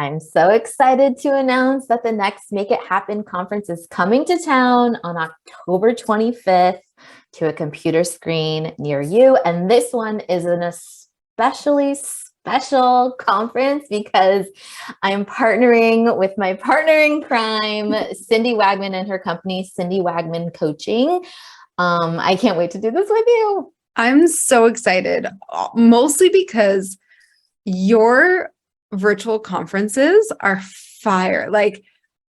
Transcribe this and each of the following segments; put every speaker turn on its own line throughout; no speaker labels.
I'm so excited to announce that the next Make It Happen conference is coming to town on October 25th to a computer screen near you. And this one is an especially special conference because I'm partnering with my partner in crime, Cindy Wagman, and her company, Cindy Wagman Coaching. I can't wait to do this with you.
I'm so excited, mostly because your virtual conferences are fire. Like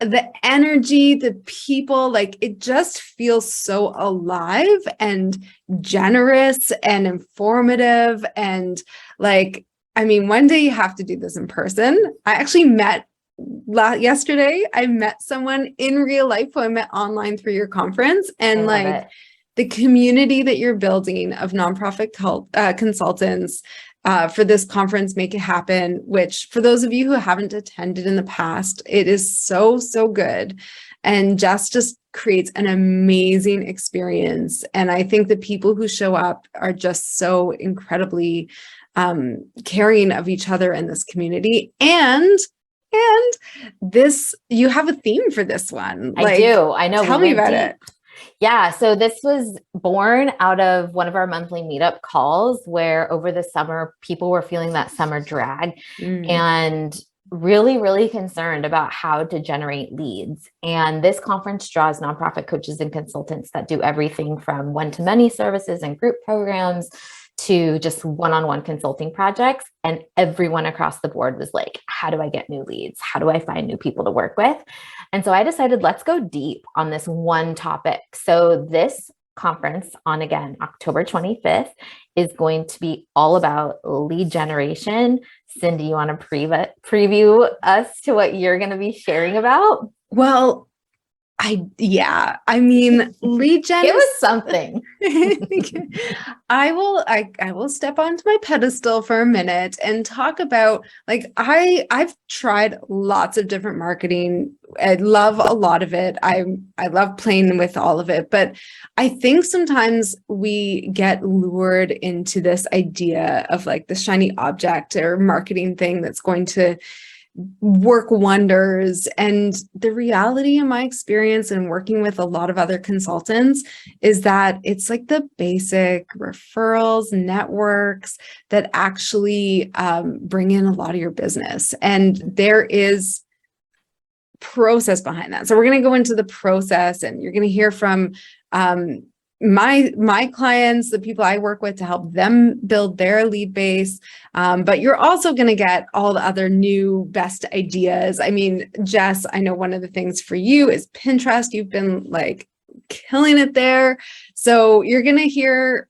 the energy, the people, like it just feels so alive and generous and informative. And like, I mean, one day you have to do this in person. I actually yesterday, I met someone in real life who I met online through your conference, and like the community that you're building of nonprofit consultants for this conference, Make It Happen, which for those of you who haven't attended in the past, it is so, so good. And just creates an amazing experience. And I think the people who show up are just so incredibly caring of each other in this community. And this, you have a theme for this one.
I do. I know.
Tell me about it.
Yeah. So this was born out of one of our monthly meetup calls where over the summer, people were feeling that summer drag and really, really concerned about how to generate leads. And this conference draws nonprofit coaches and consultants that do everything from one-to-many services and group programs to just one-on-one consulting projects. And everyone across the board was like, how do I get new leads? How do I find new people to work with? And so I decided, let's go deep on this one topic. So this conference on, again, October 25th is going to be all about lead generation. Cindy, you want to preview us to what you're going to be sharing about?
Well, I mean, lead gen.
Give us something.
I will step onto my pedestal for a minute and talk about, like, I've tried lots of different marketing. I love a lot of it. I love playing with all of it, but I think sometimes we get lured into this idea of like the shiny object or marketing thing that's going to work wonders. And the reality in my experience and working with a lot of other consultants is that it's like the basic referrals, networks that actually bring in a lot of your business. And there is process behind that. So we're going to go into the process, and you're going to hear from my clients, the people I work with, to help them build their lead base. But you're also going to get all the other new best ideas. I mean, Jess, I know one of the things for you is Pinterest. You've been like killing it there. So you're going to hear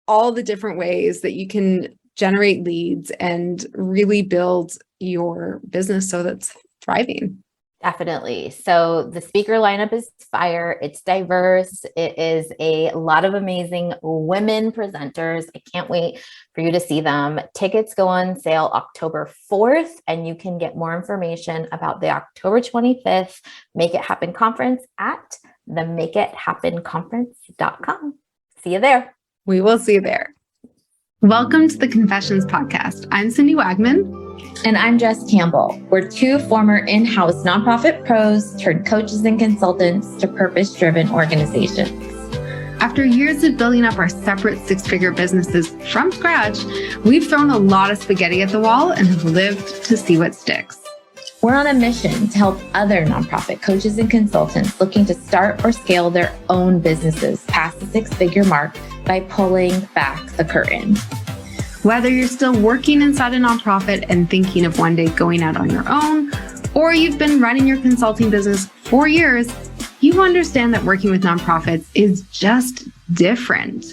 all the different ways that you can generate leads and really build your business so that's thriving.
Definitely. So the speaker lineup is fire. It's diverse. It is a lot of amazing women presenters. I can't wait for you to see them. Tickets go on sale October 4th, and you can get more information about the October 25th Make It Happen conference at themakeithappenconference.com. See you there.
We will see you there. Welcome to the Confessions Podcast. I'm Cindy Wagman.
And I'm Jess Campbell. We're two former in-house nonprofit pros turned coaches and consultants to purpose-driven organizations.
After years of building up our separate six-figure businesses from scratch, we've thrown a lot of spaghetti at the wall and have lived to see what sticks.
We're on a mission to help other nonprofit coaches and consultants looking to start or scale their own businesses past the six-figure mark by pulling back the curtain.
Whether you're still working inside a nonprofit and thinking of one day going out on your own, or you've been running your consulting business for years, you understand that working with nonprofits is just different.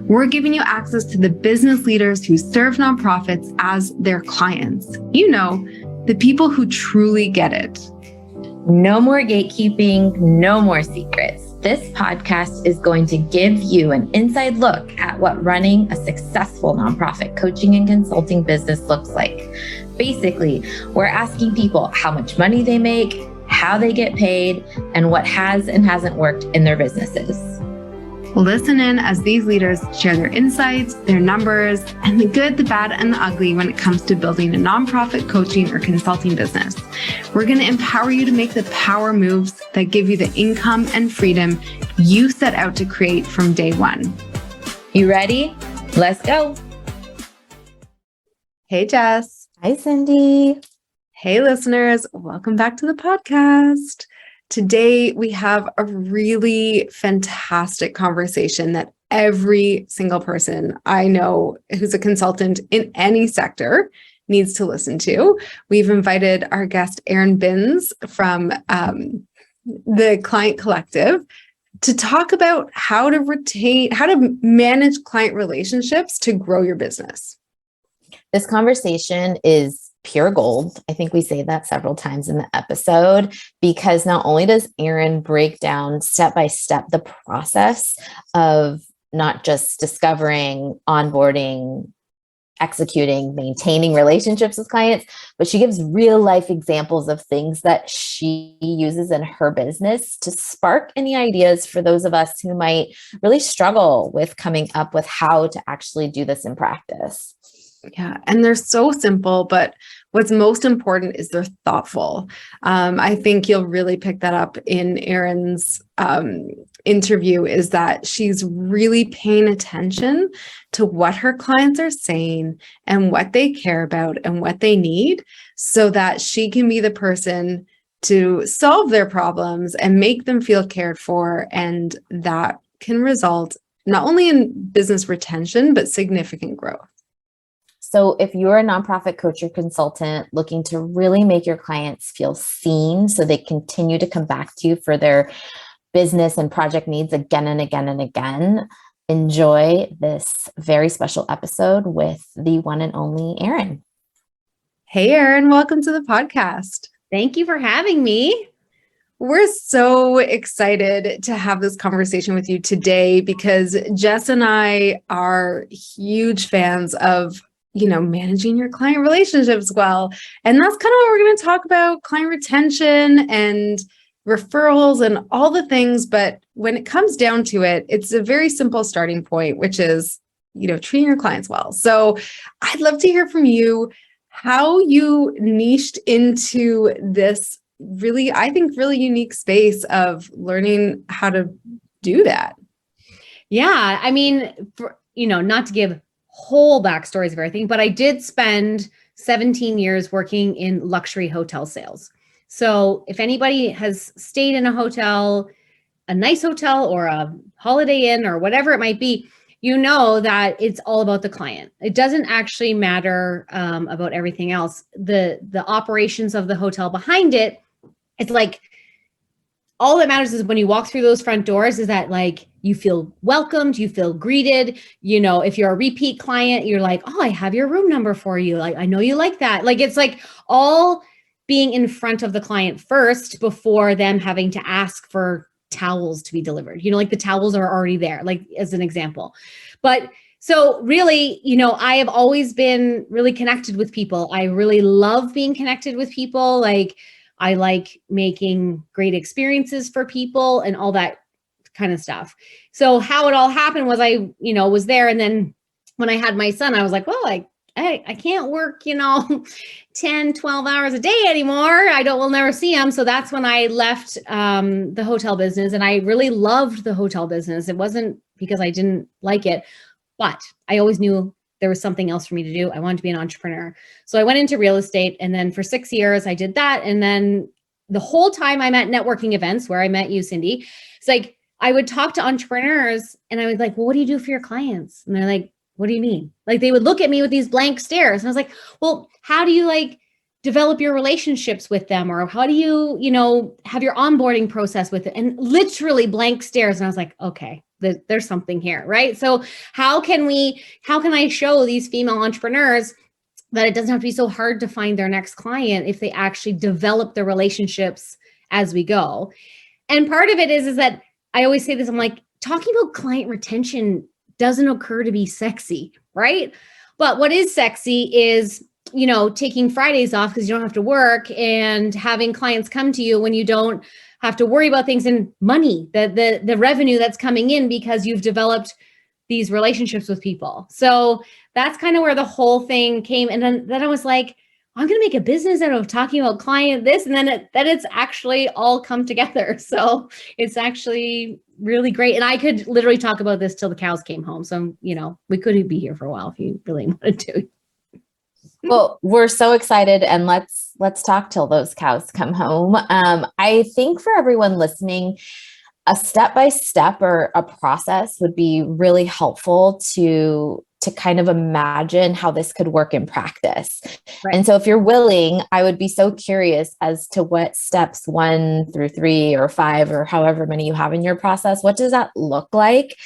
We're giving you access to the business leaders who serve nonprofits as their clients. You know, the people who truly get it.
No more gatekeeping, no more secrets. This podcast is going to give you an inside look at what running a successful nonprofit coaching and consulting business looks like. Basically, we're asking people how much money they make, how they get paid, and what has and hasn't worked in their businesses.
Listen in as these leaders share their insights, their numbers, and the good, the bad, and the ugly when it comes to building a nonprofit coaching or consulting business. We're going to empower you to make the power moves that give you the income and freedom you set out to create from day one.
You ready? Let's go.
Hey, Jess.
Hi, Cindy.
Hey, listeners. Welcome back to the podcast. Today, we have a really fantastic conversation that every single person I know who's a consultant in any sector needs to listen to. We've invited our guest, Erin Binns from the Client Collective, to talk about how to manage client relationships to grow your business.
This conversation is pure gold. I think we say that several times in the episode, because not only does Erin break down step by step the process of not just discovering, onboarding, executing, maintaining relationships with clients, but she gives real life examples of things that she uses in her business to spark any ideas for those of us who might really struggle with coming up with how to actually do this in practice.
Yeah, and they're so simple, but what's most important is they're thoughtful. I think you'll really pick that up in Erin's interview, is that she's really paying attention to what her clients are saying and what they care about and what they need, so that she can be the person to solve their problems and make them feel cared for. And that can result not only in business retention, but significant growth.
So if you're a nonprofit coach or consultant looking to really make your clients feel seen so they continue to come back to you for their business and project needs again and again and again, enjoy this very special episode with the one and only Erin.
Hey, Erin, welcome to the podcast.
Thank you for having me.
We're so excited to have this conversation with you today, because Jess and I are huge fans of managing your client relationships well. And that's kind of what we're going to talk about: client retention and referrals and all the things. But when it comes down to it, it's a very simple starting point, which is, treating your clients well. So I'd love to hear from you how you niched into this really, I think, really unique space of learning how to do that.
Yeah. I mean, not to give whole backstories of everything, but I did spend 17 years working in luxury hotel sales. So if anybody has stayed in a hotel, a nice hotel or a Holiday Inn or whatever it might be, you know that it's all about the client. It doesn't actually matter about everything else. The operations of the hotel behind it, it's like, all that matters is when you walk through those front doors, is that like you feel welcomed, you feel greeted. If you're a repeat client, you're like, oh, I have your room number for you. Like, I know you like that. Like, it's like all being in front of the client first before them having to ask for towels to be delivered. Like the towels are already there, like as an example. But so really, I have always been really connected with people. I really love being connected with people. Like, I like making great experiences for people and all that kind of stuff. So how it all happened was I, was there. And then when I had my son, I was like, well, I can't work, 10, 12 hours a day anymore. We'll never see him. So that's when I left the hotel business. And I really loved the hotel business. It wasn't because I didn't like it, but I always knew there was something else for me to do. I wanted to be an entrepreneur. So I went into real estate, and then for 6 years I did that. And then the whole time I'm at networking events where I met you, Cindy, it's like, I would talk to entrepreneurs and I was like, well, what do you do for your clients? And they're like, what do you mean? Like, they would look at me with these blank stares. And I was like, well, how do you develop your relationships with them? Or how do you, have your onboarding process with it? And literally blank stares. And I was like, okay, there's something here, right? So how can I show these female entrepreneurs that it doesn't have to be so hard to find their next client if they actually develop the relationships as we go? And part of it is that I always say this, I'm like, talking about client retention doesn't occur to be sexy, right? But what is sexy is taking Fridays off because you don't have to work, and having clients come to you when you don't have to worry about things and money, the revenue that's coming in because you've developed these relationships with people. So that's kind of where the whole thing came. And then I was like, I'm going to make a business out of talking about client this. And then it's actually all come together. So it's actually really great. And I could literally talk about this till the cows came home. So, we could be here for a while if you really wanted to.
Well, we're so excited, and let's talk till those cows come home. I think for everyone listening, a step-by-step or a process would be really helpful to kind of imagine how this could work in practice. Right. And so if you're willing, I would be so curious as to what steps 1 through 3 or 5 or however many you have in your process, what does that look like?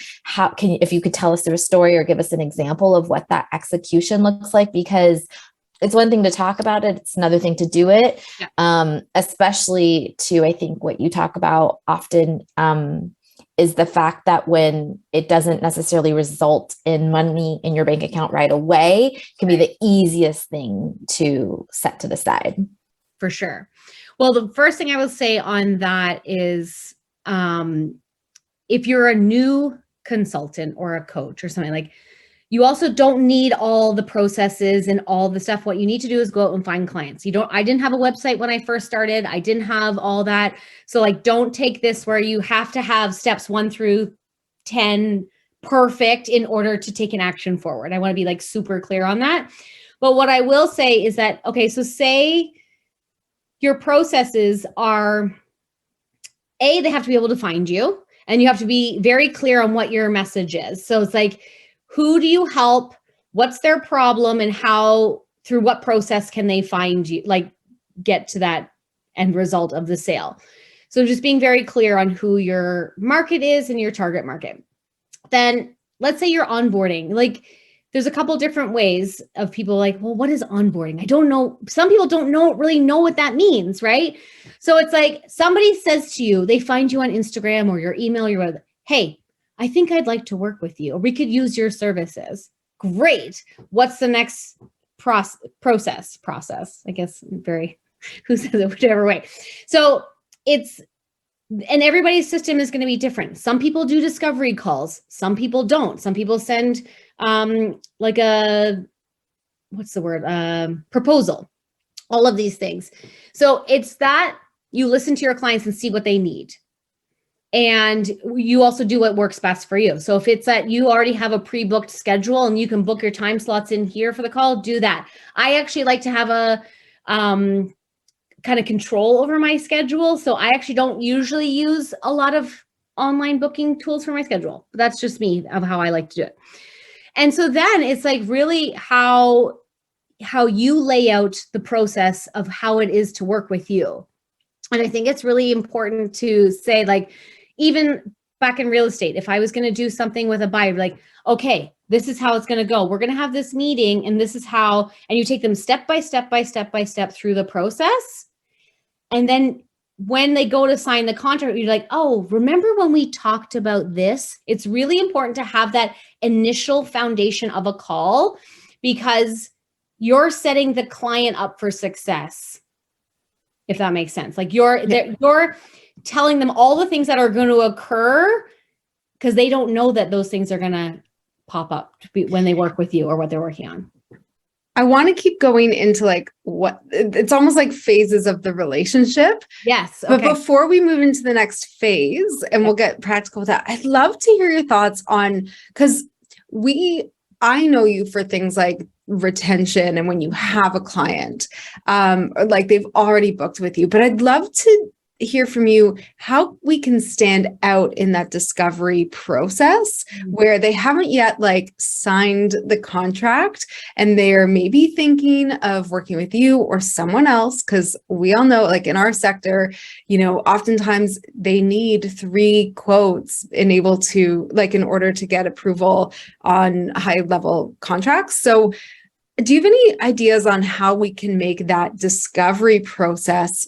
If you could tell us through a story or give us an example of what that execution looks like, because it's one thing to talk about it. It's another thing to do it. Yeah. Especially to, I think what you talk about often, is the fact that when it doesn't necessarily result in money in your bank account right away, it can be the easiest thing to set to the side.
For sure. Well, the first thing I will say on that is, if you're a new consultant or a coach or something, like, you also don't need all the processes and all the stuff. What you need to do is go out and find clients. I didn't have a website when I first started. I didn't have all that. So don't take this where you have to have steps 1 through 10 perfect in order to take an action forward. I want to be super clear on that. But what I will say is that, okay, so say your processes are, they have to be able to find you, and you have to be very clear on what your message is. So it's who do you help? What's their problem? And how, through what process can they find you, get to that end result of the sale? So just being very clear on who your market is and your target market. Then let's say you're onboarding. There's a couple different ways of people well, what is onboarding? I don't know. Some people don't really know what that means, right? So it's somebody says to you, they find you on Instagram or your email, hey, I think I'd like to work with you, or we could use your services. Great. What's the next process? I guess who says it, whichever way. So and everybody's system is going to be different. Some people do discovery calls. Some people don't. Some people send proposal, all of these things. So it's that you listen to your clients and see what they need. And you also do what works best for you. So if it's that you already have a pre-booked schedule and you can book your time slots in here for the call, do that. I actually like to have a kind of control over my schedule. So I actually don't usually use a lot of online booking tools for my schedule. That's just me, of how I like to do it. And so then it's really how you lay out the process of how it is to work with you. And I think it's really important to say, even back in real estate, if I was going to do something with a buyer, okay, this is how it's going to go. We're going to have this meeting, and this is how, and you take them step by step through the process. And then when they go to sign the contract, you're oh, remember when we talked about this? It's really important to have that initial foundation of a call, because you're setting the client up for success, if that makes sense. You're telling them all the things that are going to occur, because they don't know that those things are going to pop up when they work with you or what they're working on.
I want to keep going into what it's almost like phases of the relationship.
Yes. Okay.
But before we move into the next phase, and we'll get practical with that, I'd love to hear your thoughts on, because I know you for things like retention and when you have a client, they've already booked with you, but I'd love to hear from you how we can stand out in that discovery process where they haven't yet signed the contract and they're maybe thinking of working with you or someone else. Because we all know, in our sector, oftentimes they need 3 quotes in order to get approval on high level contracts. So do you have any ideas on how we can make that discovery process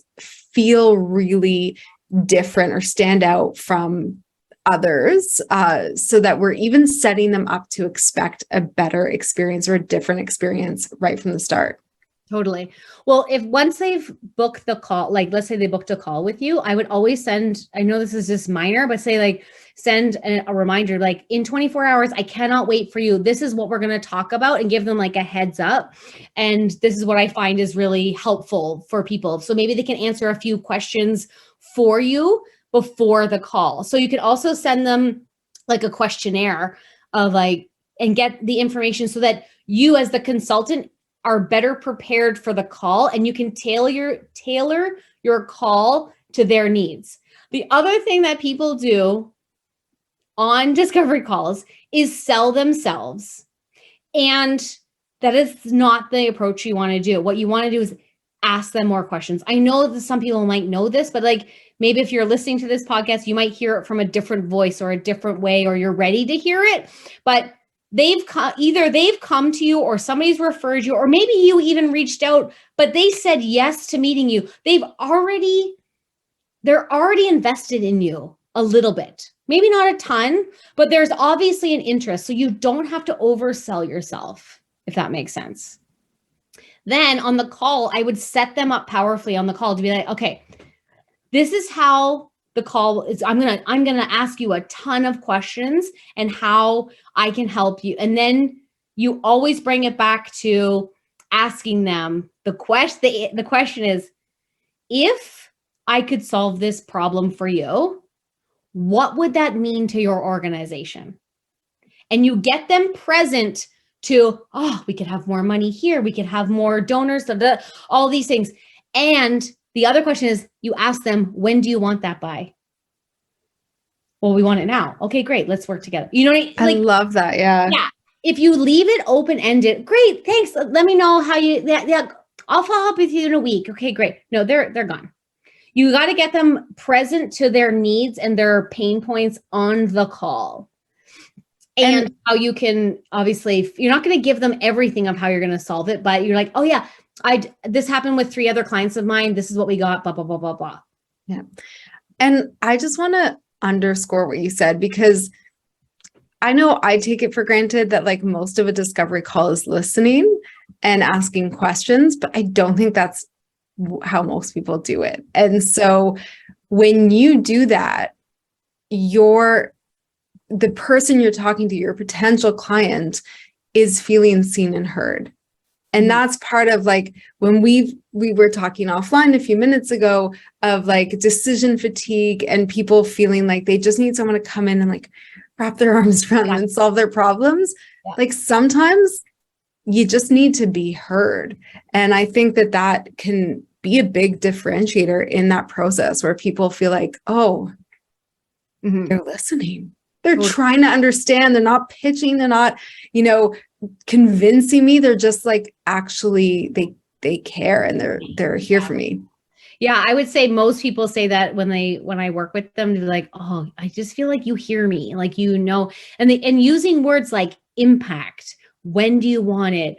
feel really different or stand out from others, so that we're even setting them up to expect a better experience or a different experience right from the start?
Totally. Well, if once they've booked the call, like let's say they booked a call with you, I would always send, I know this is just minor, but say like send a reminder, like in 24 hours, I cannot wait for you. This is what we're going to talk about, and give them like a heads up. And this is what I find is really helpful for people. So maybe they can answer a few questions for you before the call. So you could also send them like a questionnaire of like, and get the information so that you as the consultant are better prepared for the call, and you can tailor your call to their needs. The other thing that people do on discovery calls is sell themselves. And that is not the approach you want to do. What you want to do is ask them more questions. I know that some people might know this, but like maybe if you're listening to this podcast, you might hear it from a different voice or a different way, or you're ready to hear it. But either they've come to you, or somebody's referred you, or maybe you even reached out, but they said yes to meeting you. They're already invested in you a little bit, maybe not a ton, but there's obviously an interest. So you don't have to oversell yourself, if that makes sense. Then on the call, I would set them up powerfully on the call to be like, okay, this is how the call is. I'm going to ask you a ton of questions and how I can help you. And then you always bring it back to asking them the question is, if I could solve this problem for you, what would that mean to your organization? And you get them present to, oh, we could have more money here. We could have more donors, all these things. And the other question is, you ask them, when do you want that by? Well, we want it now. Okay, great. Let's work together. You know what I mean?
I love that. Yeah.
Yeah. If you leave it open-ended, great. Thanks. Let me know how yeah, I'll follow up with you in a week. Okay, great. No, they're gone. You got to get them present to their needs and their pain points on the call. And how you can, obviously, you're not going to give them everything of how you're going to solve it, but you're like, oh yeah, this happened with 3 other clients of mine. This is what we got, blah, blah, blah, blah, blah.
Yeah. And I just want to underscore what you said, because I know I take it for granted that like most of a discovery call is listening and asking questions, but I don't think that's how most people do it. And so when you do that, the person you're talking to, your potential client, is feeling seen and heard. And that's part of like when we were talking offline a few minutes ago of like decision fatigue and people feeling like they just need someone to come in and like wrap their arms around them and solve their problems. Yeah. Like sometimes you just need to be heard. And I think that can be a big differentiator in that process where people feel like, oh, they're listening. They're trying to understand. They're not pitching. They're not, convincing me. They're just like, actually, they care and they're here for me.
Yeah, I would say most people say that when I work with them, they're like, oh, I just feel like you hear me, like, and using words like impact. When do you want it?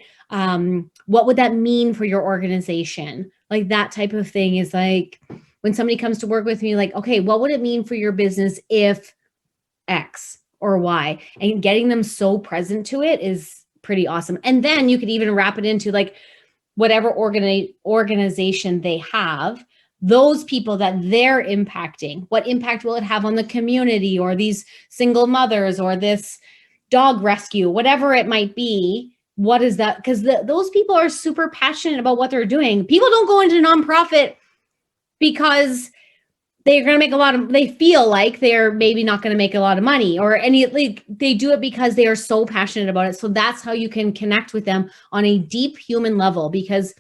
What would that mean for your organization? Like that type of thing is like when somebody comes to work with me, like, okay, what would it mean for your business if X or Y? And getting them so present to it is pretty awesome. And then you could even wrap it into like whatever organization they have, those people that they're impacting. What impact will it have on the community or these single mothers or this dog rescue, whatever it might be? What is that? Because those people are super passionate about what they're doing. People don't go into nonprofit because they're going to make they feel like they're maybe not going to make a lot of money or they do it because they are so passionate about it. So that's how you can connect with them on a deep human level, because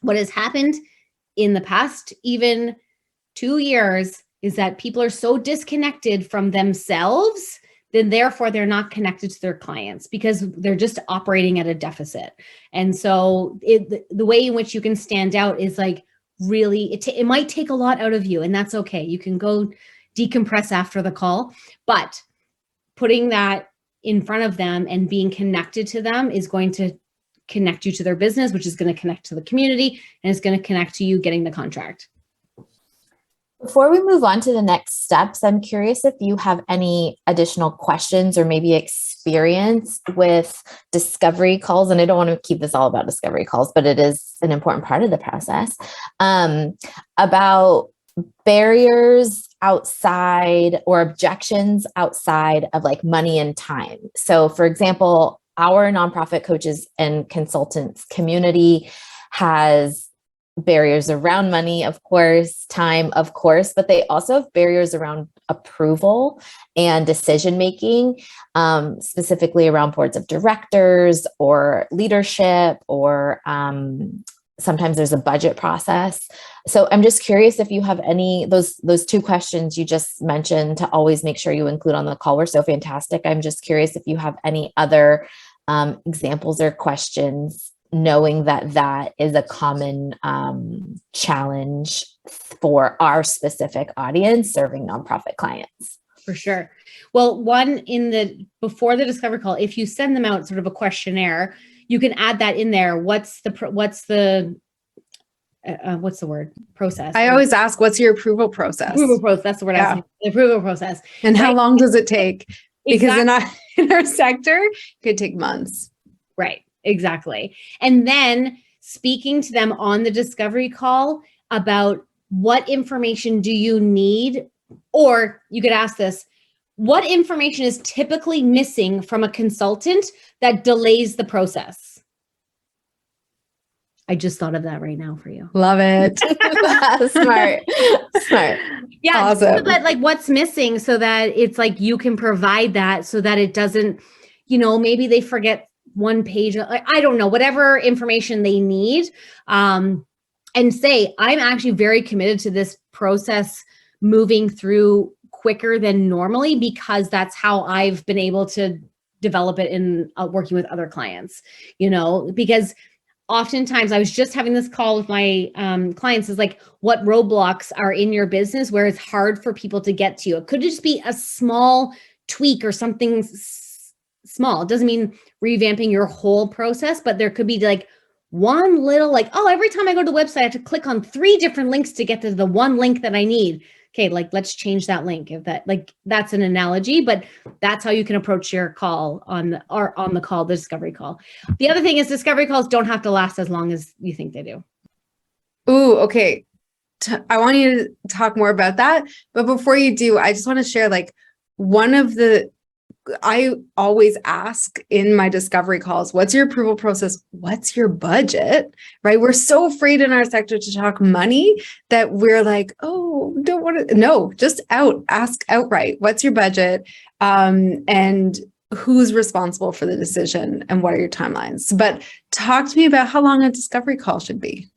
what has happened in the past, even 2 years, is that people are so disconnected from themselves, then therefore they're not connected to their clients because they're just operating at a deficit. And so the way in which you can stand out is like, really, it might take a lot out of you, and that's okay. You can go decompress after the call, but putting that in front of them and being connected to them is going to connect you to their business, which is going to connect to the community, and it's going to connect to you getting the contract.
Before we move on to the next steps, I'm curious if you have any additional questions or maybe experience with discovery calls. And I don't want to keep this all about discovery calls, but it is an important part of the process, about barriers outside or objections outside of like money and time. So, for example, our nonprofit coaches and consultants community has barriers around money, of course, time, of course, but they also have barriers around approval and decision making, specifically around boards of directors or leadership, or sometimes there's a budget process. So I'm just curious if you have any, those two questions you just mentioned to always make sure you include on the call were so fantastic. I'm just curious if you have any other examples or questions, knowing that that is a common challenge for our specific audience serving nonprofit clients.
For sure. Well, one before the discovery call, if you send them out sort of a questionnaire, you can add that in there. What's the word? Process.
I always ask, what's your approval process?
Approval process. That's the word I was saying. The approval process.
And how long does it take? Because
Exactly.
in our sector, it could take months.
Right. Exactly. And then speaking to them on the discovery call about what information do you need, or you could ask this, what information is typically missing from a consultant that delays the process? I just thought of that right now for you.
Love it.
Smart.
Yeah.
Awesome.
But like what's missing so that it's like you can provide that so that it doesn't, maybe they forget one page, I don't know, whatever information they need, and say, I'm actually very committed to this process moving through quicker than normally, because that's how I've been able to develop it in working with other clients, because oftentimes I was just having this call with my clients, is like, what roadblocks are in your business where it's hard for people to get to you? It could just be a small tweak or something small. It doesn't mean revamping your whole process, but there could be like one little every time I go to the website, I have to click on 3 different links to get to the one link that I need. Okay, let's change that link. If that's an analogy, but that's how you can approach your call on the call, the discovery call. The other thing is discovery calls don't have to last as long as you think they do.
Ooh, okay. I want you to talk more about that. But before you do, I just want to share I always ask in my discovery calls, what's your approval process? What's your budget? Right? We're so afraid in our sector to talk money that we're like, oh, don't want to. No, just ask outright. What's your budget? And who's responsible for the decision? And what are your timelines? But talk to me about how long a discovery call should be.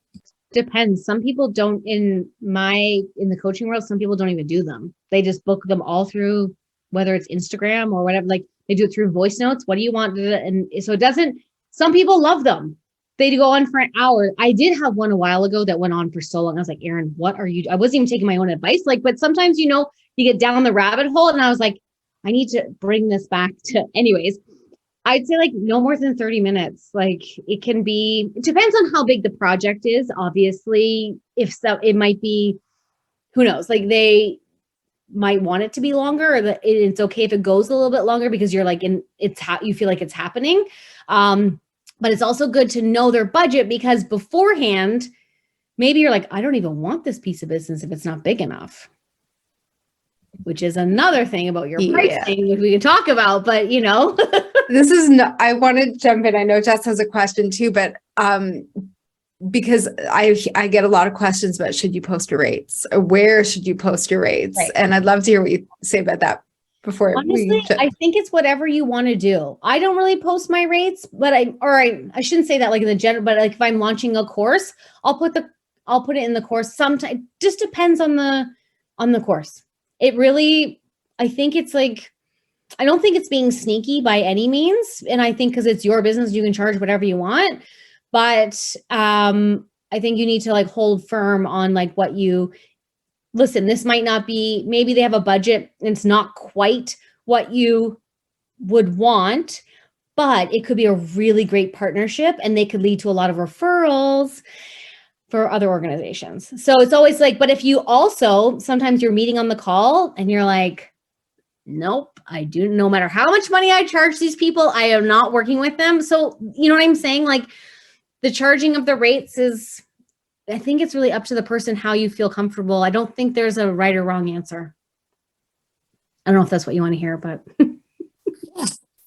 Depends. Some people don't in the coaching world, some people don't even do them. They just book them all through, whether it's Instagram or whatever, like they do it through voice notes. What do you want? And so it doesn't, some people love them. They go on for an hour. I did have one a while ago that went on for so long. I was like, Erin, what are you? I wasn't even taking my own advice. But sometimes, you get down the rabbit hole, and I was like, I need to bring this back to, anyways, I'd say no more than 30 minutes. It depends on how big the project is. Obviously, if so, it might be, who knows, they might want it to be longer, or that it's okay if it goes a little bit longer because you're you feel like it's happening. But it's also good to know their budget, because beforehand, maybe you're like, I don't even want this piece of business if it's not big enough, which is another thing about your pricing, which we can talk about, but
This is I want to jump in. I know Jess has a question too, but because I get a lot of questions about, should you post your rates? Or where should you post your rates? Right. And I'd love to hear what you say about that before.
Honestly, I think it's whatever you want to do. I don't really post my rates, but I shouldn't say that in the general, but if I'm launching a course, I'll put it in the course. Sometimes just depends on the course. It really, I think it's I don't think it's being sneaky by any means. And I think because it's your business, you can charge whatever you want. But I think you need to hold firm on what you listen. This might not be, maybe they have a budget and it's not quite what you would want, but it could be a really great partnership and they could lead to a lot of referrals. for other organizations. So it's always like, but if you also, sometimes you're meeting on the call and you're like, nope, I do, no matter how much money I charge these people, I am not working with them. So, you know what I'm saying? Like the charging of the rates is, I think it's really up to the person, how you feel comfortable. I don't think there's a right or wrong answer. I don't know if that's what you want to hear, but.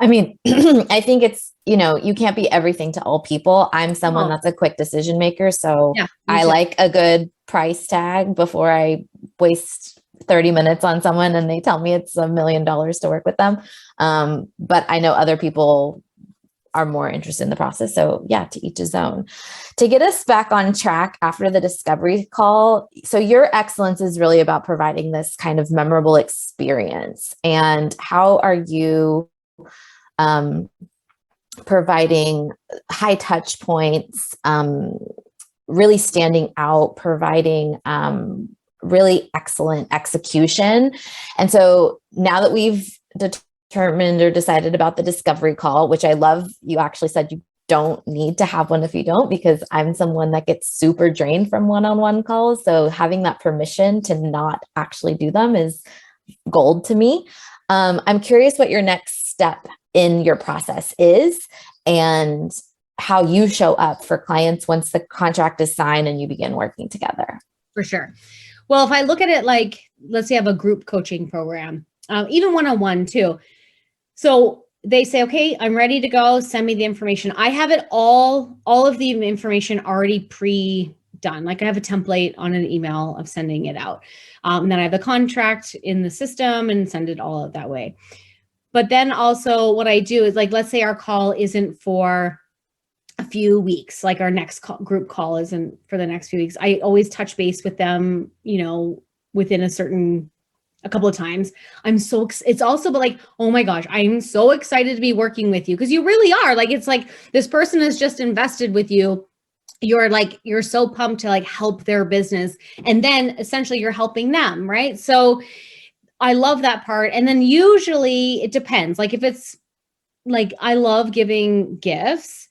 I mean, I think it's, you can't be everything to all people. I'm someone that's a quick decision maker. So
Yeah,
I like a good price tag before I waste 30 minutes on someone and they tell me it's $1 million to work with them. But I know other people are more interested in the process. So yeah, to each his own. To get us back on track after the discovery call. So your excellence is really about providing this kind of memorable experience. And how are you providing high touch points, really standing out, providing really excellent execution? And so now that we've determined or decided about the discovery call, which I love, you actually said you don't need to have one if you don't, because I'm someone that gets super drained from one-on-one calls. So having that permission to not actually do them is gold to me. I'm curious what your next step in your process is and how you show up for clients once the contract is signed and you begin working together.
For sure. Well, if I look at it like, let's say I have a group coaching program, even one-on-one too. So they say, okay, I'm ready to go. Send me the information. I have it all of the information already pre-done. Like I have a template on an email of sending it out. And then I have the contract in the system and send it all out that way. But then also what I do is like, let's say our call isn't for a few weeks, like our next group call isn't for the next few weeks. I always touch base with them, within a couple of times. It's also, but like, oh my gosh, I'm so excited to be working with you. Cause you really are like, it's like this person has just invested with you. You're so pumped to like help their business. And then essentially you're helping them. Right. So I love that part. And then usually it depends. Like if it's like, I love giving gifts,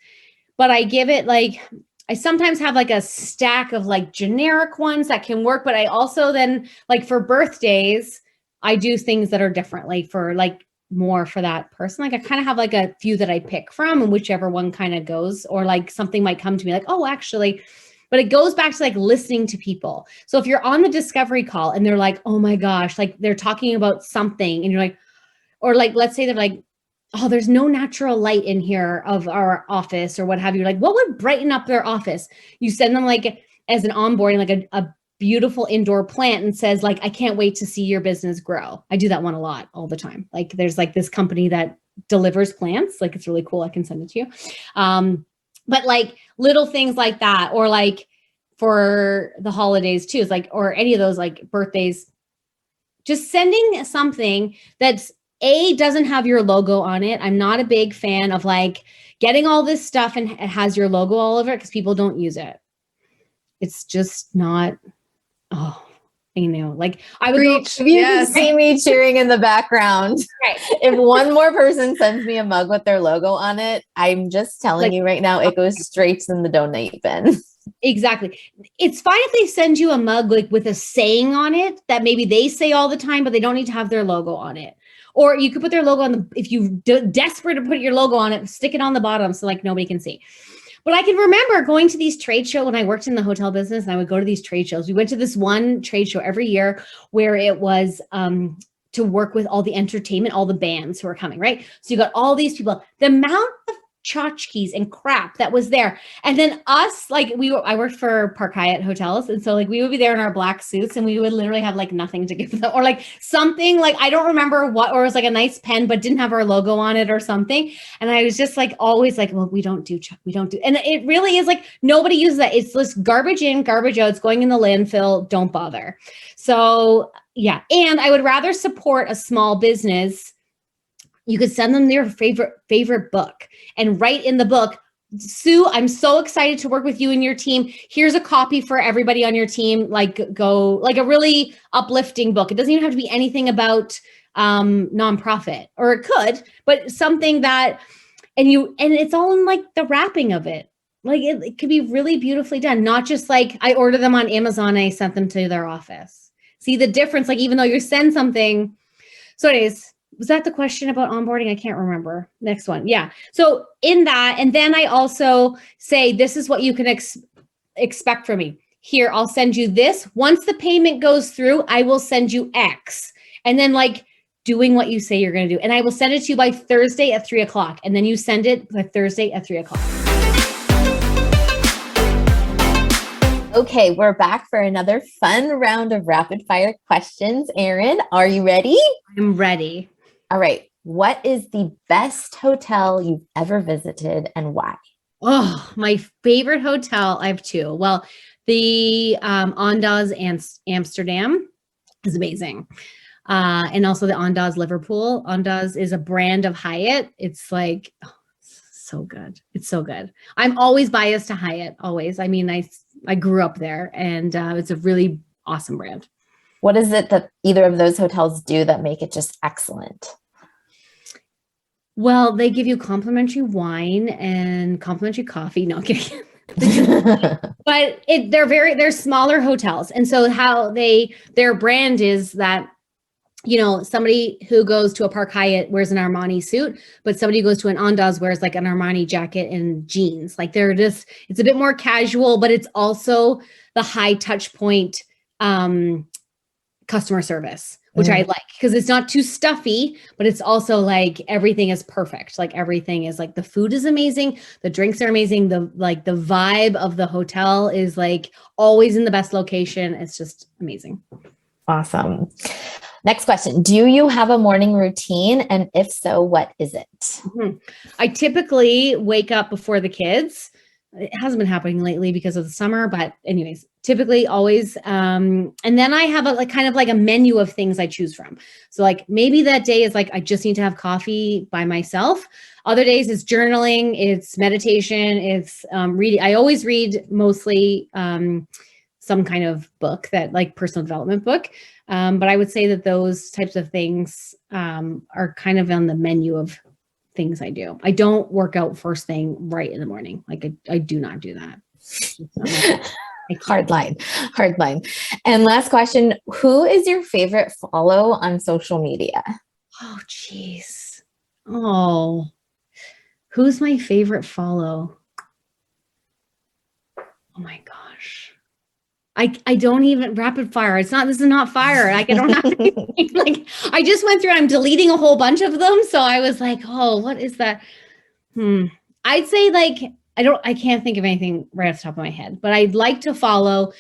but I give it like, I sometimes have like a stack of like generic ones that can work, but I also then like for birthdays, I do things that are different, like for like more for that person. Like I kind of have like a few that I pick from and whichever one kind of goes, or like something might come to me like, oh, actually, but it goes back to like listening to people. So if you're on the discovery call and they're like, oh my gosh, like they're talking about something and you're like, or like, let's say they're like, oh, there's no natural light in here of our office or what have you. Like, what would brighten up their office? You send them like as an onboarding, like a beautiful indoor plant and says like, I can't wait to see your business grow. I do that one a lot all the time. Like there's like this company that delivers plants. Like it's really cool. I can send it to you. But like little things like that, or like for the holidays too, is like, or any of those like birthdays, just sending something that's doesn't have your logo on it. I'm not a big fan of like getting all this stuff and it has your logo all over it because people don't use it. It's just not, like I would go,
if you can see me cheering in the background, right. If one more person sends me a mug with their logo on it, I'm just telling you right now, it goes straight in the donate bin.
Exactly. It's fine if they send you a mug like with a saying on it that maybe they say all the time, but they don't need to have their logo on it. Or you could put their logo on if you're desperate to put your logo on it, stick it on the bottom so like nobody can see. But I can remember going to these trade shows when I worked in the hotel business and I would go to these trade shows. We went to this one trade show every year where it was to work with all the entertainment, all the bands who are coming, right? So you got all these people, the amount of tchotchkes and crap that was there. And then us, like I worked for Park Hyatt hotels. And so like we would be there in our black suits and we would literally have like nothing to give them, or like something like, I don't remember what, or it was like a nice pen, but didn't have our logo on it or something. And I was just like, always like, well, we don't do. And it really is like, nobody uses that. It's just garbage in, garbage out. It's going in the landfill. Don't bother. So yeah. And I would rather support a small business. You could send them their favorite book and write in the book, Sue, I'm so excited to work with you and your team. Here's a copy for everybody on your team. Like go like a really uplifting book. It doesn't even have to be anything about nonprofit, or it could, but something that, and it's all in like the wrapping of it. Like it could be really beautifully done, not just like I order them on Amazon and I sent them to their office. See the difference? Like even though you send something. So anyways, was that the question about onboarding? I can't remember. Next one. Yeah. So in that, and then I also say, this is what you can expect from me. Here, I'll send you this. Once the payment goes through, I will send you X. And then like doing what you say you're going to do. And I will send it to you by Thursday at 3:00. And then you send it by Thursday at 3:00.
Okay, we're back for another fun round of rapid fire questions. Erin, are you ready?
I'm ready.
All right. What is the best hotel you've ever visited and why?
Oh, my favorite hotel. I have two. Well, the Andaz and Amsterdam is amazing. And also the Andaz Liverpool. Andaz is a brand of Hyatt. It's like, so good. It's so good. I'm always biased to Hyatt, always. I mean, I grew up there and it's a really awesome brand.
What is it that either of those hotels do that make it just excellent?
Well, they give you complimentary wine and complimentary coffee. No, I'm kidding. But they're smaller hotels. And so how their brand is that, you know, somebody who goes to a Park Hyatt wears an Armani suit, but somebody who goes to an Andaz wears like an Armani jacket and jeans. Like it's a bit more casual, but it's also the high touch point customer service, which I like because it's not too stuffy, but it's also like everything is perfect. Like everything is like the food is amazing. The drinks are amazing. The vibe of the hotel is like always in the best location. It's just amazing.
Awesome. Next question. Do you have a morning routine? And if so, what is it?
Mm-hmm. I typically wake up before the kids. It hasn't been happening lately because of the summer, but anyways, typically always. And then I have a kind of like a menu of things I choose from. So like maybe that day is like, I just need to have coffee by myself. Other days it's journaling, it's meditation, it's reading. I always read mostly some kind of book that like personal development book. But I would say that those types of things are kind of on the menu of things I do. I don't work out first thing right in the morning. Like I do not do that.
Hard line. And last question, who is your favorite follow on social media?
Oh, geez. Oh, who's my favorite follow? Oh my gosh. I don't even rapid fire. This is not fire. Like I don't have to, like, I just went through and I'm deleting a whole bunch of them. So I was like, oh, what is that? I'd say like, I can't think of anything right off the top of my head, but I'd like to follow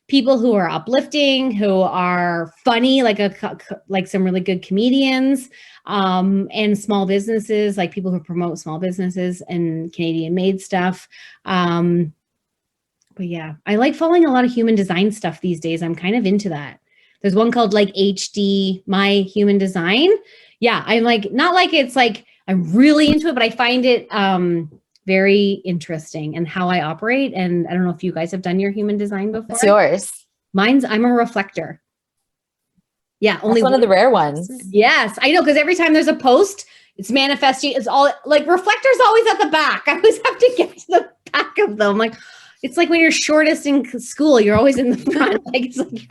people who are uplifting, who are funny, like some really good comedians, and small businesses, like people who promote small businesses and Canadian made stuff. But yeah, I like following a lot of human design stuff these days. I'm kind of into that. There's one called like HD, My Human Design. Yeah, I'm like, not like it's like, I'm really into it, but I find it very interesting and how I operate. And I don't know if you guys have done your human design before.
What's yours?
I'm a reflector. Yeah, only
one of the rare ones.
Yes, I know, because every time there's a post, it's manifesting. It's all like reflectors always at the back. I always have to get to the back of them. Like, it's like when you're shortest in school, you're always in the front. Like it's like,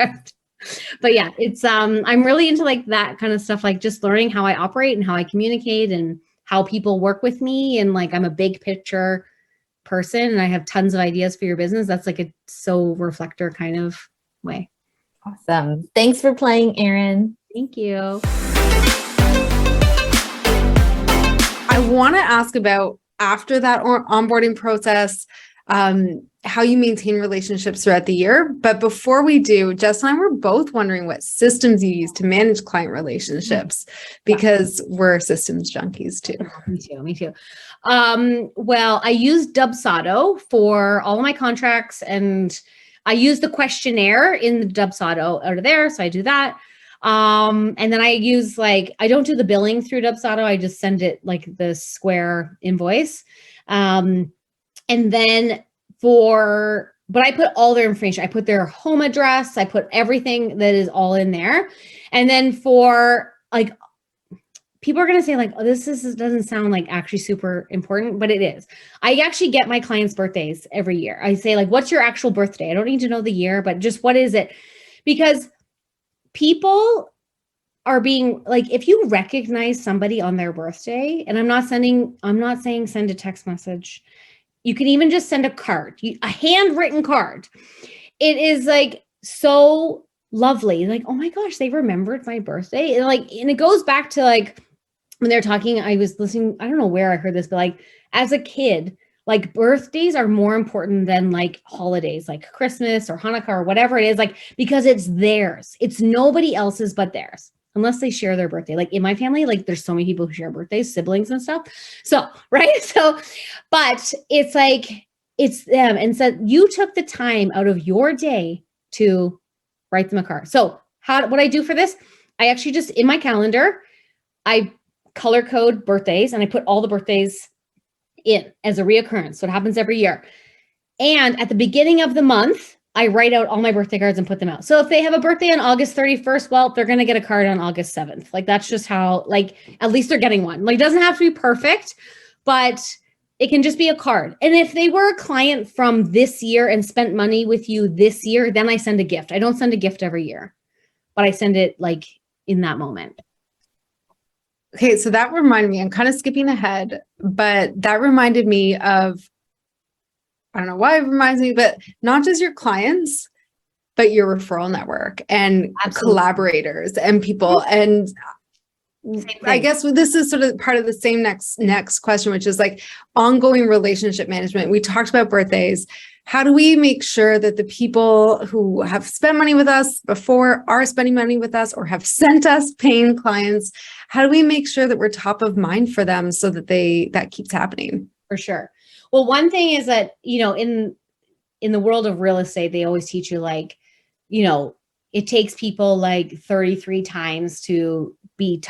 but yeah, it's I'm really into like that kind of stuff, like just learning how I operate and how I communicate and how people work with me. And like I'm a big picture person and I have tons of ideas for your business. That's like a so reflector kind of way.
Awesome. Thanks for playing, Erin.
Thank you.
I want to ask about after that onboarding process, how you maintain relationships throughout the year. But before we do, Jess and I were both wondering what systems you use to manage client relationships, because we're systems junkies too.
Me too. Well, I use Dubsado for all of my contracts, and I use the questionnaire in the Dubsado out of there. So I do that. And then I use I don't do the billing through Dubsado. I just send it like the Square invoice. And then but I put all their information. I put their home address. I put everything that is all in there. And then for people are going to say like, oh, this doesn't sound like actually super important, but it is. I actually get my clients' birthdays every year. I say like, what's your actual birthday? I don't need to know the year, but just what is it? Because people are being like, if you recognize somebody on their birthday, and I'm not saying send a text message. You can even just send a card, a handwritten card. It is like so lovely. Like, oh my gosh, they remembered my birthday. And it goes back to like when they're talking, I was listening, I don't know where I heard this, but like as a kid, like birthdays are more important than like holidays, like Christmas or Hanukkah or whatever it is, like, because it's theirs. It's nobody else's but theirs, unless they share their birthday. Like in my family, like there's so many people who share birthdays, siblings and stuff. So, right. So, but it's like, it's them. And so you took the time out of your day to write them a card. So what I do for this, I actually just in my calendar, I color code birthdays and I put all the birthdays in as a reoccurrence. So it happens every year. And at the beginning of the month, I write out all my birthday cards and put them out. So if they have a birthday on August 31st, well, they're going to get a card on August 7th. Like that's just how, like, at least they're getting one. Like it doesn't have to be perfect, but it can just be a card. And if they were a client from this year and spent money with you this year, then I send a gift. I don't send a gift every year, but I send it like in that moment.
Okay, so that reminded me, I'm kind of skipping ahead, but that reminded me of, I don't know why it reminds me, but not just your clients, but your referral network and collaborators and people. And I guess this is sort of part of the same next question, which is like ongoing relationship management. We talked about birthdays. How do we make sure that the people who have spent money with us before are spending money with us or have sent us paying clients? How do we make sure that we're top of mind for them so that that keeps happening?
For sure. Well, one thing is that, in the world of real estate, they always teach you like, it takes people like 33 times to be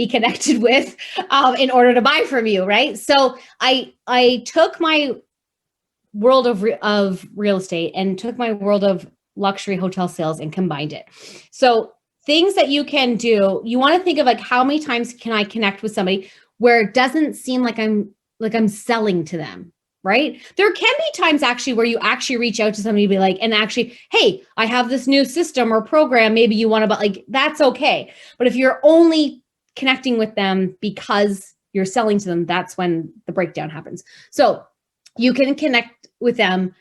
connected with, in order to buy from you. Right. So I took my world of real estate and took my world of luxury hotel sales and combined it. So things that you can do, you want to think of like, how many times can I connect with somebody where it doesn't seem like I'm selling to them, right? There can be times actually where you actually reach out to somebody and be like, and actually, hey, I have this new system or program, maybe you want to, but like, that's okay. But if you're only connecting with them because you're selling to them, that's when the breakdown happens. So you can connect with them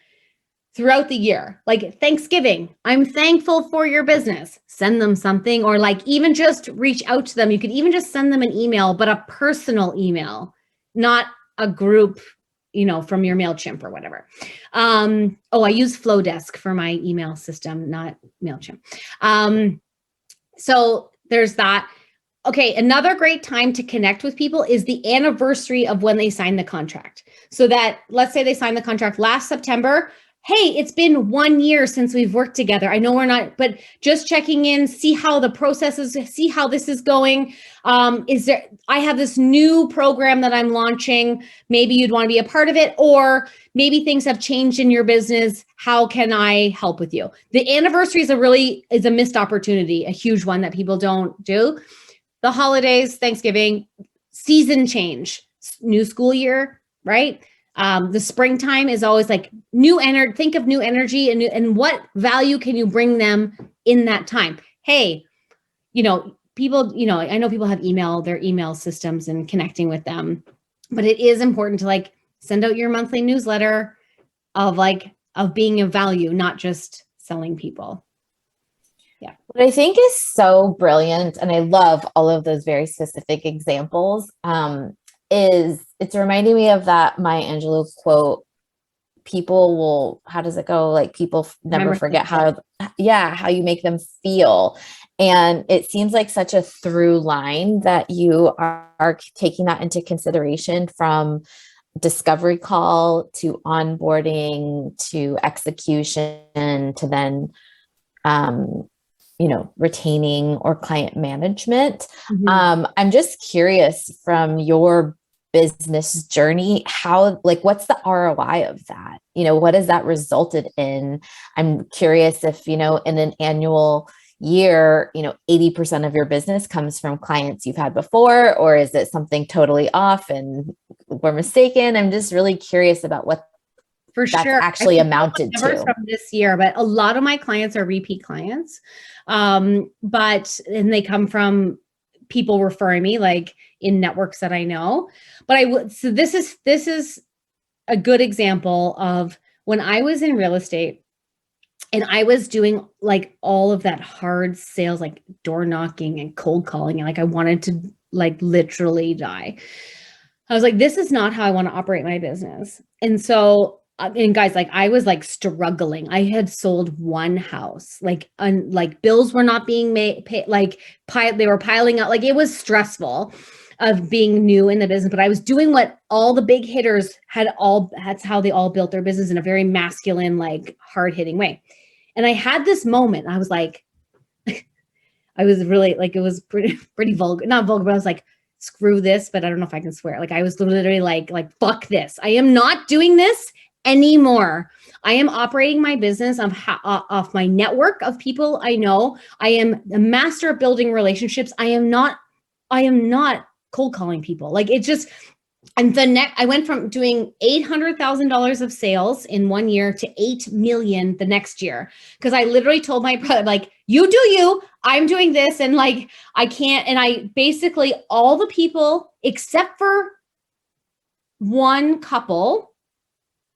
throughout the year, like Thanksgiving. I'm thankful for your business. Send them something, or like even just reach out to them. You could even just send them an email, but a personal email, not a group, from your MailChimp or whatever. I use Flowdesk for my email system, not MailChimp. So there's that. Okay, another great time to connect with people is the anniversary of when they sign the contract. So that, let's say they signed the contract last September. Hey, it's been 1 year since we've worked together. I know we're not, but just checking in, see how the process is, see how this is going. I have this new program that I'm launching. Maybe you'd want to be a part of it, or maybe things have changed in your business. How can I help with you? The anniversary is a missed opportunity, a huge one that people don't do. The holidays, Thanksgiving, season change, new school year, right? The springtime is always like new energy. Think of new energy and what value can you bring them in that time? Hey, people, I know people have their email systems and connecting with them, but it is important to like send out your monthly newsletter of being of value, not just selling people. Yeah.
What I think is so brilliant, and I love all of those very specific examples, is it's reminding me of that Maya Angelou quote, how does it go? Like people never forget how you make them feel. And it seems like such a through line that you are taking that into consideration from discovery call to onboarding to execution to then, retaining or client management. Mm-hmm. I'm just curious from your business journey, what's the ROI of that? What has that resulted in? I'm curious if, in an annual, year, 80% of your business comes from clients you've had before, or is it something totally off and we're mistaken? I'm just really curious about what
for
that's
sure
actually amounted
numbers
to.
from this year, but a lot of my clients are repeat clients. And they come from people referring me, like in networks that I know. But so this is a good example of when I was in real estate and I was doing like all of that hard sales, like door knocking and cold calling, and like I wanted to like literally die. I was like, this is not how I want to operate my business. And so, and guys, like I was like struggling. I had sold one house, like bills were not being paid, like they were piling up. Like it was stressful of being new in the business, but I was doing what all the big hitters that's how they all built their business, in a very masculine, like hard hitting way. And I had this moment. I was like, I was really like, it was pretty vulgar, not vulgar, but I was like, screw this, but I don't know if I can swear. Like I was literally like, fuck this. I am not doing this anymore. I am operating my business off my network of people I know. I am a master of building relationships. I am not cold calling people. Like it just, and I went from doing $800,000 of sales in 1 year to 8 million the next year. Cause I literally told my brother, like, you do you, I'm doing this. And like, I can't. And I basically, all the people except for one couple,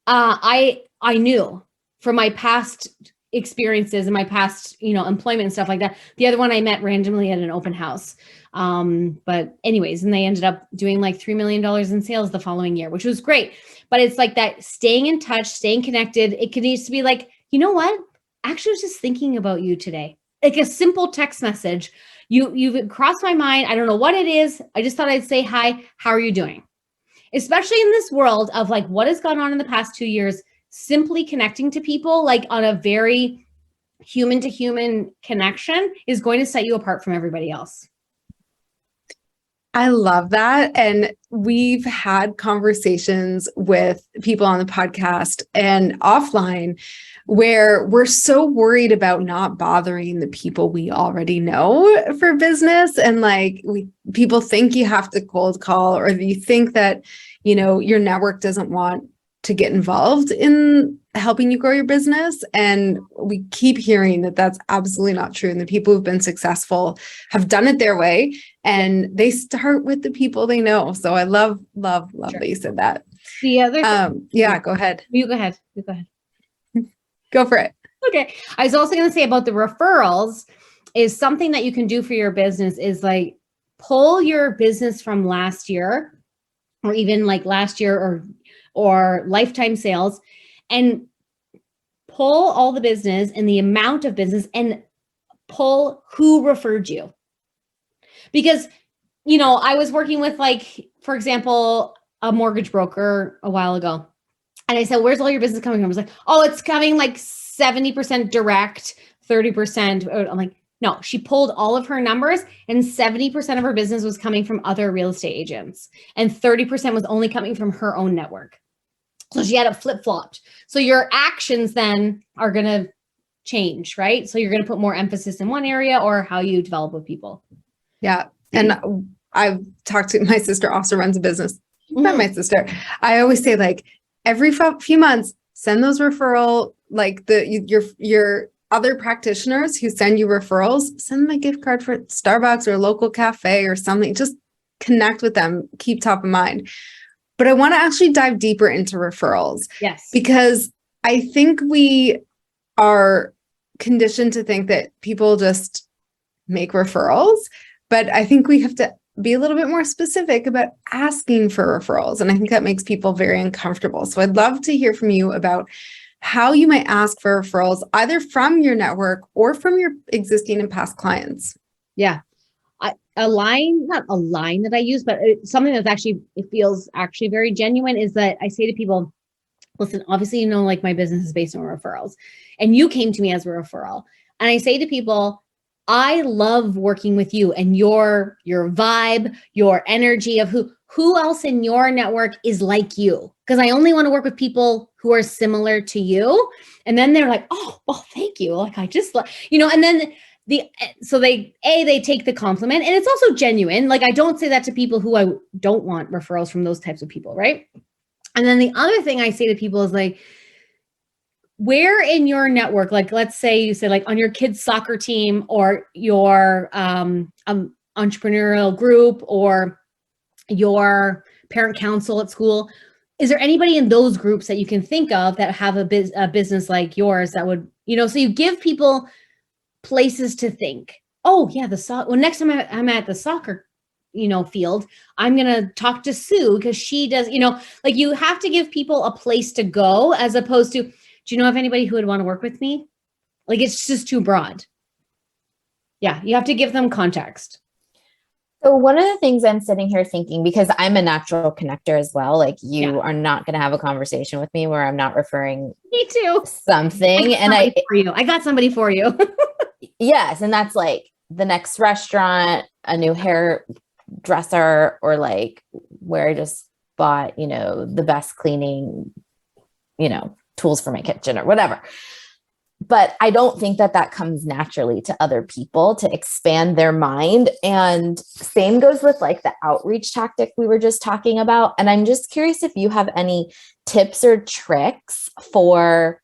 I knew from my past experiences and my past, employment and stuff like that. The other one I met randomly at an open house. But anyways, and they ended up doing like $3 million in sales the following year, which was great. But it's like that staying in touch, staying connected. It could need to be like, you know what? Actually, I was just thinking about you today. Like a simple text message. You've crossed my mind. I don't know what it is. I just thought I'd say hi. How are you doing? Especially in this world of like what has gone on in the past 2 years, simply connecting to people like on a very human to human connection is going to set you apart from everybody else.
I love that. And we've had conversations with people on the podcast and offline where we're so worried about not bothering the people we already know for business. And like people think you have to cold call, or you think that, your network doesn't want to get involved in helping you grow your business. And we keep hearing that that's absolutely not true. And the people who've been successful have done it their way, and they start with the people they know. So I love sure. That you said that.
The other
go ahead.
You go ahead.
Go for it.
Okay. I was also going to say about the referrals is something that you can do for your business is like pull your business from last year, or even like last year or lifetime sales, and pull all the business and the amount of business and pull who referred you. Because, I was working with like, for example, a mortgage broker a while ago. And I said, where's all your business coming from? I was like, oh, it's coming like 70% direct, 30%. I'm like, no, she pulled all of her numbers and 70% of her business was coming from other real estate agents. And 30% was only coming from her own network. So she had it flip-flopped. So your actions then are going to change, right? So you're going to put more emphasis in one area or how you develop with people.
Yeah. And I've talked to my sister also runs a business. Not my sister. I always say like every few months, send those referral, like your other practitioners who send you referrals, send them a gift card for Starbucks or a local cafe or something. Just connect with them, keep top of mind. But I want to actually dive deeper into referrals.
Yes.
Because I think we are conditioned to think that people just make referrals, but I think we have to be a little bit more specific about asking for referrals. And I think that makes people very uncomfortable. So I'd love to hear from you about how you might ask for referrals, either from your network or from your existing and past clients.
Yeah. Not a line that I use, but something that's actually, it feels actually very genuine is that I say to people, listen, obviously, like my business is based on referrals and you came to me as a referral. And I say to people, I love working with you and your vibe, your energy of who else in your network is like you. Because I only want to work with people who are similar to you. And then they're like, oh, well, thank you. Like I just, and then they take the compliment, and it's also genuine. Like, I don't say that to people who I don't want referrals from, those types of people, right? And then the other thing I say to people is like, where in your network, like, let's say you say like on your kids' soccer team or your entrepreneurial group or your parent council at school, is there anybody in those groups that you can think of that have a business like yours that would, so you give people places to think, oh yeah, next time I'm at the soccer, field, I'm going to talk to Sue because she does, like, you have to give people a place to go, as opposed to, do you know of anybody who would want to work with me? Like, it's just too broad. Yeah. You have to give them context.
So one of the things I'm sitting here thinking, because I'm a natural connector as well, like you are not going to have a conversation with me where I'm not referring
me too
something.
I got somebody for you.
Yes. And that's like the next restaurant, a new hairdresser, or like where I just bought, the best cleaning, tools for my kitchen or whatever. But I don't think that comes naturally to other people to expand their mind. And same goes with like the outreach tactic we were just talking about. And I'm just curious if you have any tips or tricks or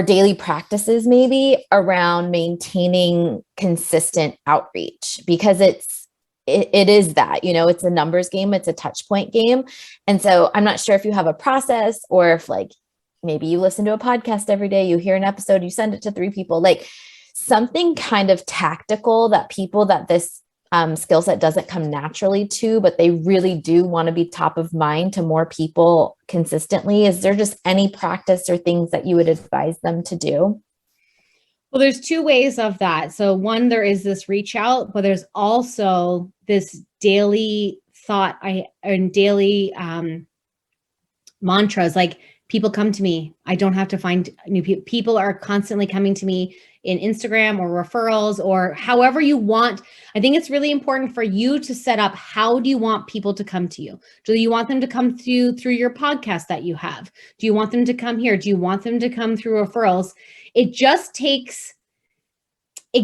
daily practices maybe around maintaining consistent outreach, because it is that, it's a numbers game, it's a touch point game. And so I'm not sure if you have a process, or if like maybe you listen to a podcast every day, you hear an episode, you send it to 3 people, like something kind of tactical that people that this skill set doesn't come naturally to, but they really do want to be top of mind to more people consistently. Is there just any practice or things that you would advise them to do?
Well, there's 2 ways of that. So one, there is this reach out, but there's also this daily thought and daily mantras. Like, people come to me. I don't have to find new people. People are constantly coming to me in Instagram or referrals or however you want. I think it's really important for you to set up, how do you want people to come to you? Do you want them to come to you through your podcast that you have? Do you want them to come here? Do you want them to come through referrals? It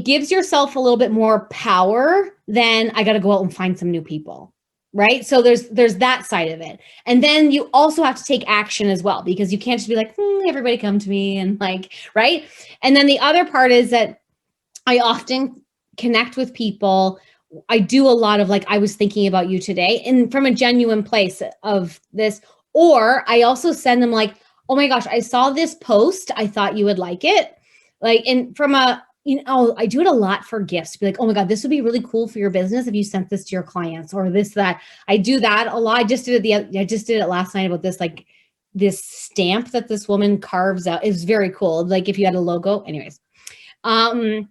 gives yourself a little bit more power than I got to go out and find some new people. Right. So there's that side of it. And then you also have to take action as well, because you can't just be like, everybody come to me and like, right. And then the other part is that I often connect with people. I do a lot of like, I was thinking about you today, and from a genuine place of this, or I also send them like, oh my gosh, I saw this post. I thought you would like it. Like, and from I do it a lot for gifts. Be like, oh my God, this would be really cool for your business if you sent this to your clients, or this, that. I do that a lot. I just did it last night about this, like this stamp that this woman carves out. It's very cool. Like if you had a logo, anyways. That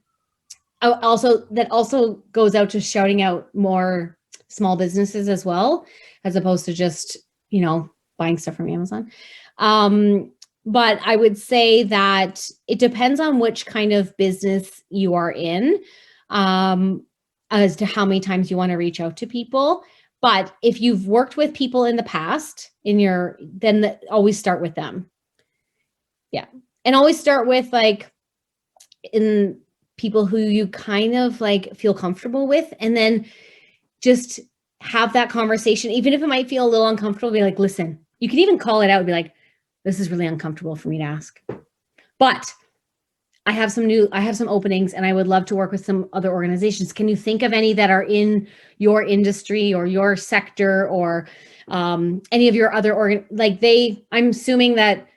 also goes out to shouting out more small businesses as well, as opposed to just, buying stuff from Amazon. But I would say that it depends on which kind of business you are in, as to how many times you want to reach out to people. But if you've worked with people in the past then always start with them. Yeah. And always start with like in people who you kind of like feel comfortable with, and then just have that conversation. Even if it might feel a little uncomfortable, be like, listen, you can even call it out and be like, this is really uncomfortable for me to ask, but I have some openings and I would love to work with some other organizations. Can you think of any that are in your industry or your sector, or any of your other I'm assuming that,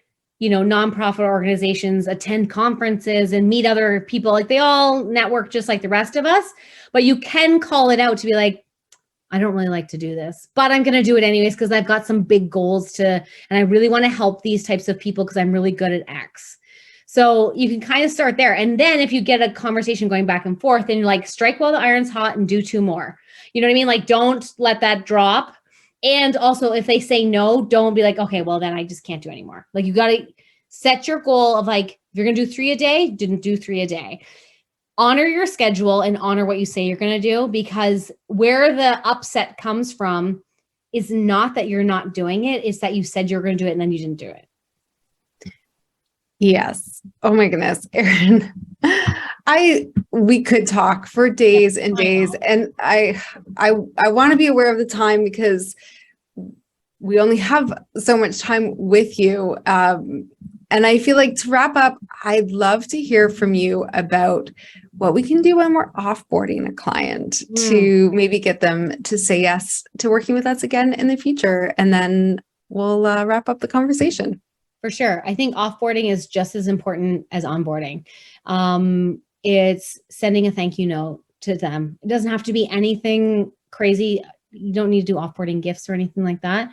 nonprofit organizations attend conferences and meet other people. Like, they all network just like the rest of us, but you can call it out to be like, I don't really like to do this, but I'm going to do it anyways, because I've got some big goals and I really want to help these types of people because I'm really good at X. So you can kind of start there. And then if you get a conversation going back and forth, then you're like, strike while the iron's hot and do 2 more. You know what I mean? Like, don't let that drop. And also, if they say no, don't be like, okay, well then I just can't do anymore. Like, you got to set your goal of like, if you're going to do 3 a day, didn't do 3 a day. Honor your schedule and honor what you say you're going to do, because where the upset comes from is not that you're not doing it. It's that you said you're going to do it and then you didn't do it.
Yes. Oh my goodness, Erin. we could talk for days and days, and I want to be aware of the time because we only have so much time with you. And I feel like to wrap up, I'd love to hear from you about what we can do when we're offboarding a client to maybe get them to say yes to working with us again in the future. And then we'll wrap up the conversation.
For sure. I think offboarding is just as important as onboarding. It's sending a thank you note to them. It doesn't have to be anything crazy. You don't need to do offboarding gifts or anything like that.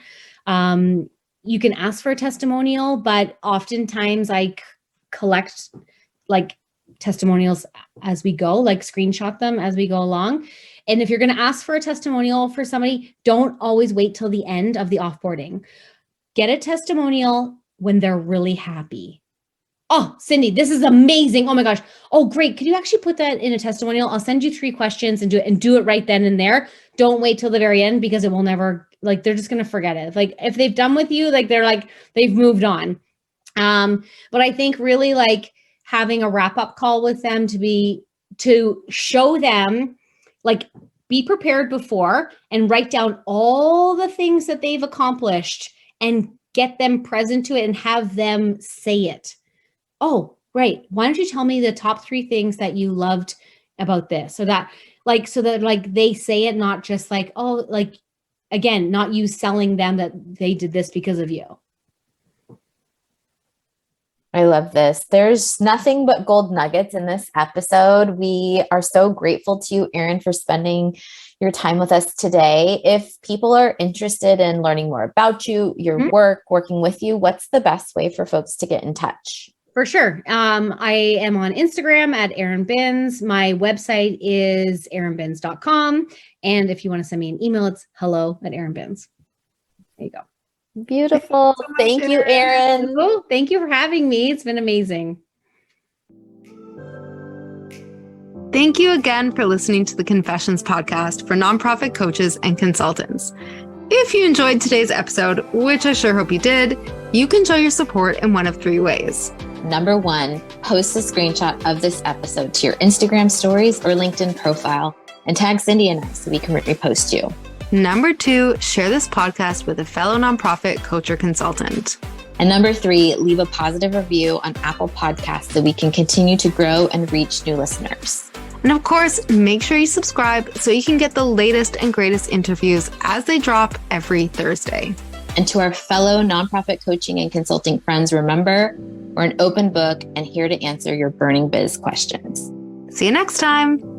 You can ask for a testimonial, but oftentimes I collect like testimonials as we go, like screenshot them as we go along. And if you're going to ask for a testimonial for somebody, don't always wait till the end of the offboarding. Get a testimonial when they're really happy. Oh, Cindy, this is amazing. Oh my gosh. Oh, great. Could you actually put that in a testimonial? I'll send you 3 questions and do it right then and there. Don't wait till the very end because it will never, like, they're just going to forget it. Like if they've done with you, like they've moved on. But I think really like having a wrap-up call with them to show them, like, be prepared before and write down all the things that they've accomplished and get them present to it and have them say it. Oh, right. Why don't you tell me the top 3 things that you loved about this? So that they say it, not just like, oh, like, again, not you selling them that they did this because of you.
I love this. There's nothing but gold nuggets in this episode. We are so grateful to you, Erin, for spending your time with us today. If people are interested in learning more about you, your work, working with you, what's the best way for folks to get in touch?
For sure. I am on Instagram at Erin Binns. My website is erinbinns.com. And if you want to send me an email, it's hello@erinbinns. There you go.
Beautiful. Thank you, Erin.
Oh, thank you for having me. It's been amazing.
Thank you again for listening to the Confessions podcast for nonprofit coaches and consultants. If you enjoyed today's episode, which I sure hope you did, you can show your support in one of 3 ways.
Number 1, post a screenshot of this episode to your Instagram stories or LinkedIn profile and tag Cindy and I so we can repost you.
Number 2, share this podcast with a fellow nonprofit coach or consultant.
And number 3, leave a positive review on Apple Podcasts so we can continue to grow and reach new listeners.
And of course, make sure you subscribe so you can get the latest and greatest interviews as they drop every Thursday.
And to our fellow nonprofit coaching and consulting friends, remember, we're an open book and here to answer your burning biz questions.
See you next time.